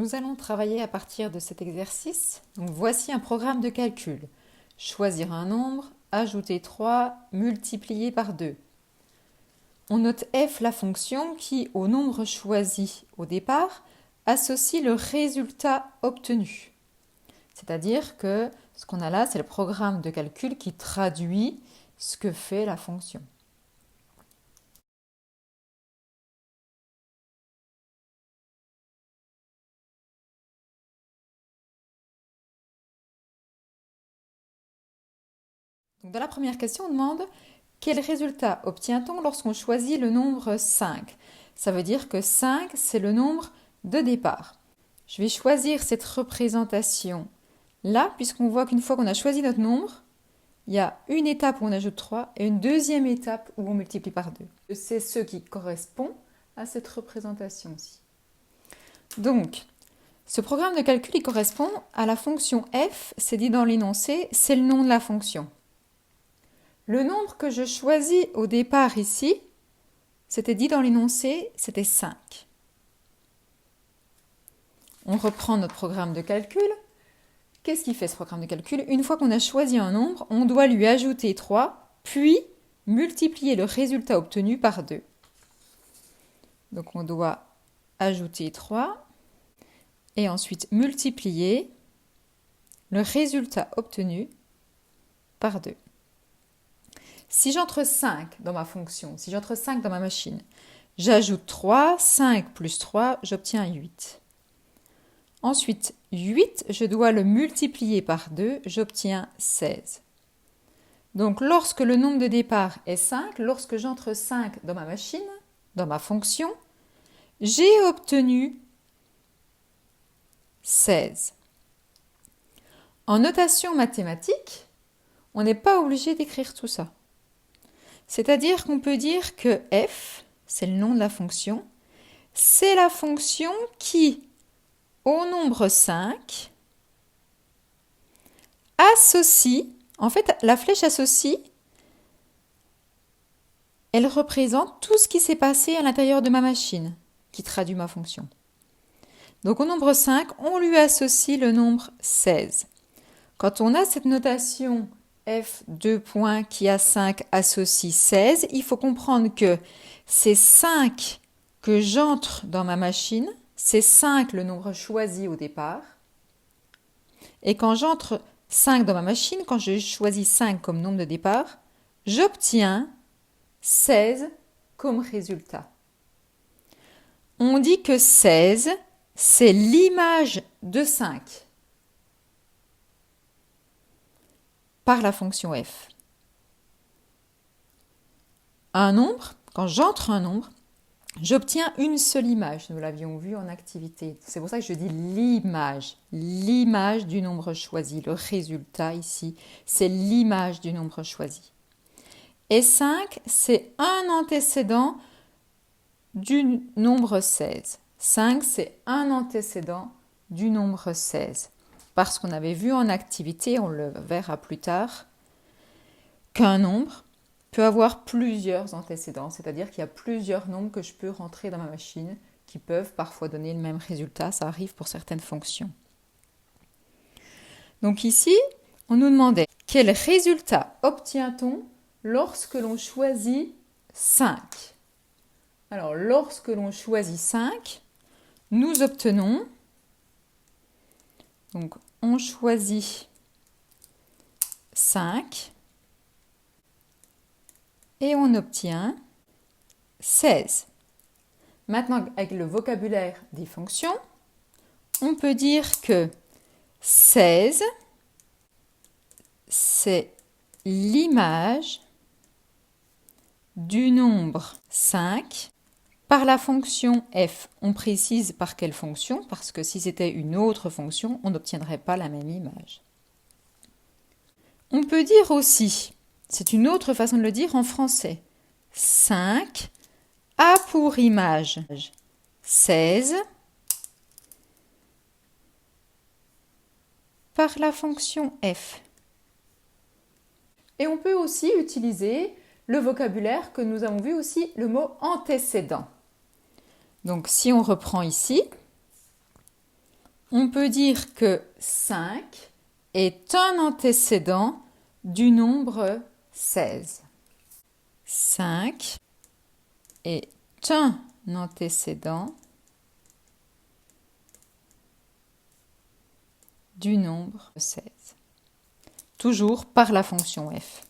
Nous allons travailler à partir de cet exercice. Donc, voici un programme de calcul. Choisir un nombre, ajouter 3, multiplier par 2. On note f la fonction qui, au nombre choisi au départ, associe le résultat obtenu. C'est-à-dire que ce qu'on a là, c'est le programme de calcul qui traduit ce que fait la fonction. Donc, dans la première question, on demande quel résultat obtient-on lorsqu'on choisit le nombre 5 ? Ça veut dire que 5, c'est le nombre de départ. Je vais choisir cette représentation là, puisqu'on voit qu'une fois qu'on a choisi notre nombre, il y a une étape où on ajoute 3 et une deuxième étape où on multiplie par 2. C'est ce qui correspond à cette représentation-ci. Donc, ce programme de calcul, il correspond à la fonction f, c'est dit dans l'énoncé, c'est le nom de la fonction. Le nombre que je choisis au départ ici, c'était dit dans l'énoncé, c'était 5. On reprend notre programme de calcul. Qu'est-ce qui fait ce programme de calcul ? Une fois qu'on a choisi un nombre, on doit lui ajouter 3, puis multiplier le résultat obtenu par 2. Donc on doit ajouter 3 et ensuite multiplier le résultat obtenu par 2. Si j'entre 5 dans ma fonction, si j'entre 5 dans ma machine, j'ajoute 3, 5 plus 3, j'obtiens 8. Ensuite, 8, je dois le multiplier par 2, j'obtiens 16. Donc, lorsque le nombre de départ est 5, lorsque j'entre 5 dans ma machine, dans ma fonction, j'ai obtenu 16. En notation mathématique, on n'est pas obligé d'écrire tout ça. C'est-à-dire qu'on peut dire que f, c'est le nom de la fonction, c'est la fonction qui, au nombre 5, associe, en fait, la flèche associe, elle représente tout ce qui s'est passé à l'intérieur de ma machine, qui traduit ma fonction. Donc au nombre 5, on lui associe le nombre 16. Quand on a cette notation f, 2 points, qui a 5 associe 16, il faut comprendre que c'est 5 que j'entre dans ma machine, c'est 5 le nombre choisi au départ. Et quand j'entre 5 dans ma machine, quand je choisis 5 comme nombre de départ, j'obtiens 16 comme résultat. On dit que 16, c'est l'image de 5 par la fonction f. Un nombre, quand j'entre un nombre, j'obtiens une seule image. Nous l'avions vu en activité. C'est pour ça que je dis l'image du nombre choisi. Le résultat ici, c'est l'image du nombre choisi. Et 5, c'est un antécédent du nombre 16. 5, c'est un antécédent du nombre 16. Parce qu'on avait vu en activité, on le verra plus tard, qu'un nombre peut avoir plusieurs antécédents, c'est-à-dire qu'il y a plusieurs nombres que je peux rentrer dans ma machine qui peuvent parfois donner le même résultat. Ça arrive pour certaines fonctions. Donc ici, on nous demandait quel résultat obtient-on lorsque l'on choisit 5 ? Alors, lorsque l'on choisit 5, nous obtenons, donc on choisit 5 et on obtient 16. Maintenant, avec le vocabulaire des fonctions, on peut dire que 16, c'est l'image du nombre 5 par la fonction f. On précise par quelle fonction, parce que si c'était une autre fonction, on n'obtiendrait pas la même image. On peut dire aussi, c'est une autre façon de le dire en français, 5 a pour image 16 par la fonction f. Et on peut aussi utiliser le vocabulaire que nous avons vu aussi, le mot antécédent. Donc si on reprend ici, On peut dire que 5 est un antécédent du nombre 16. 5 est un antécédent du nombre 16. Toujours par la fonction f.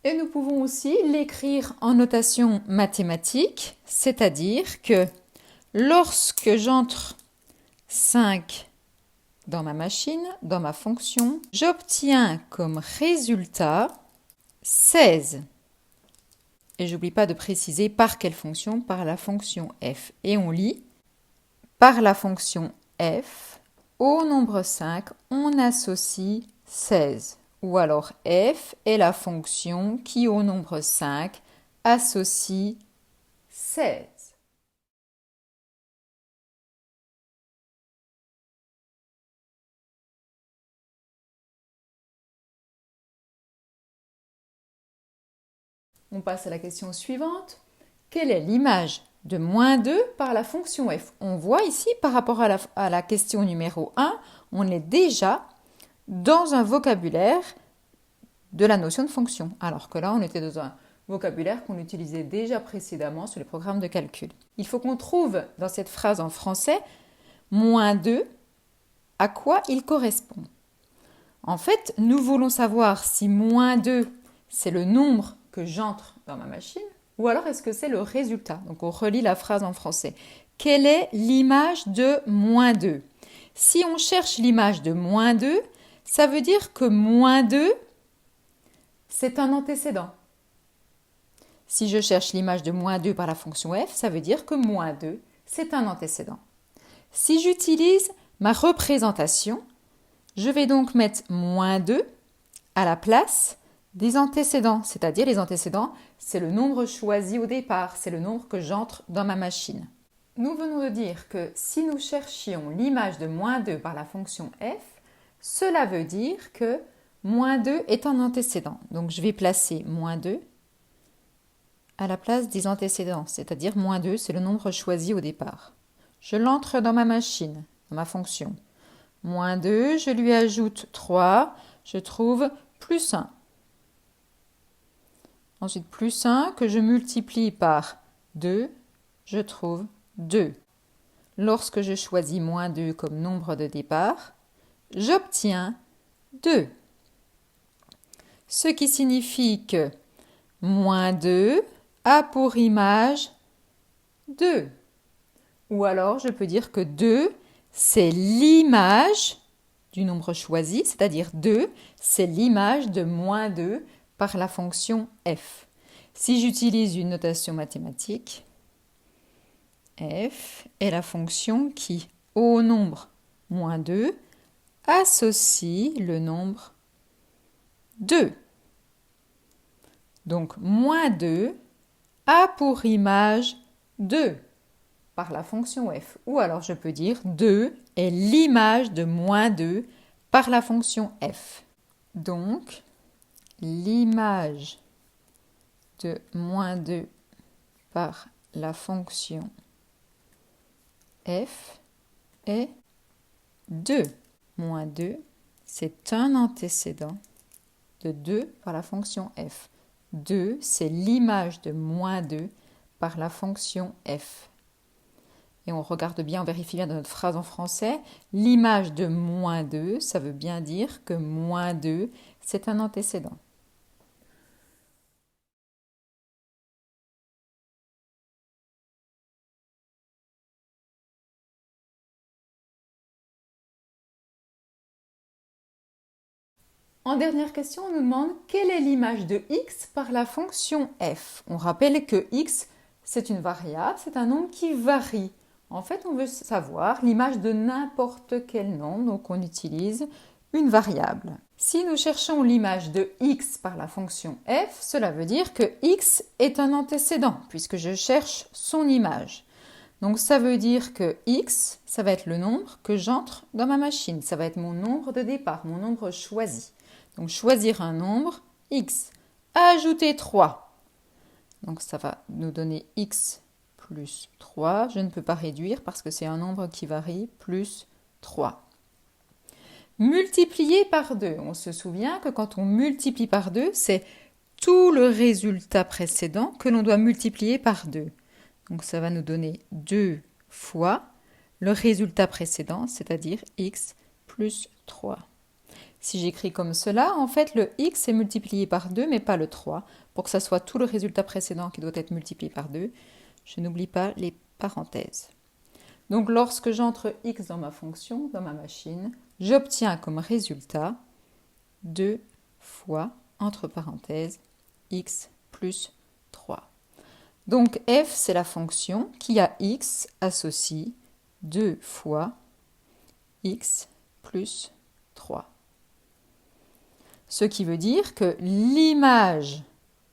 Et nous pouvons aussi l'écrire en notation mathématique, c'est-à-dire que lorsque j'entre 5 dans ma machine, dans ma fonction, j'obtiens comme résultat 16. Et j'oublie pas de préciser par quelle fonction, par la fonction f. Et on lit par la fonction f, au nombre 5, on associe 16. Ou alors f est la fonction qui au nombre 5 associe 16. On passe à la question suivante. Quelle est l'image de moins 2 par la fonction f? On voit ici, par rapport à la question numéro 1, on est déjà dans un vocabulaire de la notion de fonction, alors que là, on était dans un vocabulaire qu'on utilisait déjà précédemment sur les programmes de calcul. Il faut qu'on trouve dans cette phrase en français moins 2, à quoi il correspond. En fait, nous voulons savoir si moins 2, c'est le nombre que j'entre dans ma machine, ou alors est-ce que c'est le résultat? Donc on relit la phrase en français. Quelle est l'image de moins 2? Si on cherche l'image de moins 2, ça veut dire que moins 2, c'est un antécédent. Si je cherche l'image de moins 2 par la fonction f, ça veut dire que moins 2, c'est un antécédent. Si j'utilise ma représentation, je vais donc mettre moins 2 à la place des antécédents, c'est-à-dire les antécédents, c'est le nombre choisi au départ, c'est le nombre que j'entre dans ma machine. Nous venons de dire que si nous cherchions l'image de moins 2 par la fonction f, cela veut dire que moins 2 est un antécédent. Donc je vais placer moins 2 à la place des antécédents, c'est-à-dire moins 2, c'est le nombre choisi au départ. Je l'entre dans ma machine, dans ma fonction. Moins 2, je lui ajoute 3, je trouve plus 1. Ensuite, plus 1 que je multiplie par 2, je trouve 2. Lorsque je choisis moins 2 comme nombre de départ, j'obtiens 2. Ce qui signifie que moins 2 a pour image 2. Ou alors, je peux dire que 2, c'est l'image du nombre choisi, c'est-à-dire 2, c'est l'image de moins 2 par la fonction f. Si j'utilise une notation mathématique, f est la fonction qui, au nombre moins 2, associe le nombre 2. Donc, moins 2 a pour image 2 par la fonction f. Ou alors, je peux dire 2 est l'image de moins 2 par la fonction f. Donc, l'image de moins 2 par la fonction f est 2. Moins 2, c'est un antécédent de 2 par la fonction f. 2, c'est l'image de moins 2 par la fonction f. Et on regarde bien, on vérifie bien dans notre phrase en français. L'image de moins 2, ça veut bien dire que moins 2, c'est un antécédent. En dernière question, on nous demande quelle est l'image de x par la fonction f. On rappelle que x, c'est une variable, c'est un nombre qui varie. En fait, on veut savoir l'image de n'importe quel nombre, donc on utilise une variable. Si nous cherchons l'image de x par la fonction f, cela veut dire que x est un antécédent, puisque je cherche son image. Donc ça veut dire que x, ça va être le nombre que j'entre dans ma machine. Ça va être mon nombre de départ, mon nombre choisi. Donc choisir un nombre, x. Ajouter 3. Donc ça va nous donner x plus 3. Je ne peux pas réduire parce que c'est un nombre qui varie, plus 3. Multiplié par 2. On se souvient que quand on multiplie par 2, c'est tout le résultat précédent que l'on doit multiplier par 2. Donc ça va nous donner 2 fois le résultat précédent, c'est-à-dire x plus 3. Si j'écris comme cela, en fait, le x est multiplié par 2, mais pas le 3. Pour que ça soit tout le résultat précédent qui doit être multiplié par 2, je n'oublie pas les parenthèses. Donc, lorsque j'entre x dans ma fonction, dans ma machine, j'obtiens comme résultat 2 fois, entre parenthèses, x plus 3. Donc, f, c'est la fonction qui à x associe 2 fois x plus 3. Ce qui veut dire que l'image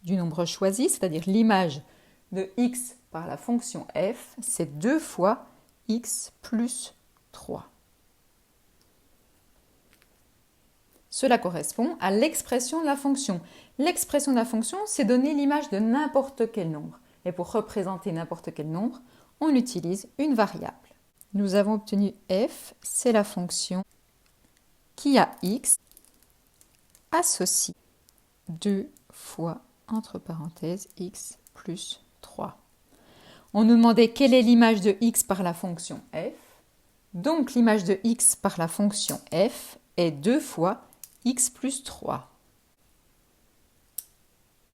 du nombre choisi, c'est-à-dire l'image de x par la fonction f, c'est 2 fois x plus 3. Cela correspond à l'expression de la fonction. L'expression de la fonction, c'est donner l'image de n'importe quel nombre. Et pour représenter n'importe quel nombre, on utilise une variable. Nous avons obtenu f, c'est la fonction qui à x associe 2 fois, entre parenthèses, x plus 3. On nous demandait quelle est l'image de x par la fonction f. Donc l'image de x par la fonction f est 2 fois x plus 3.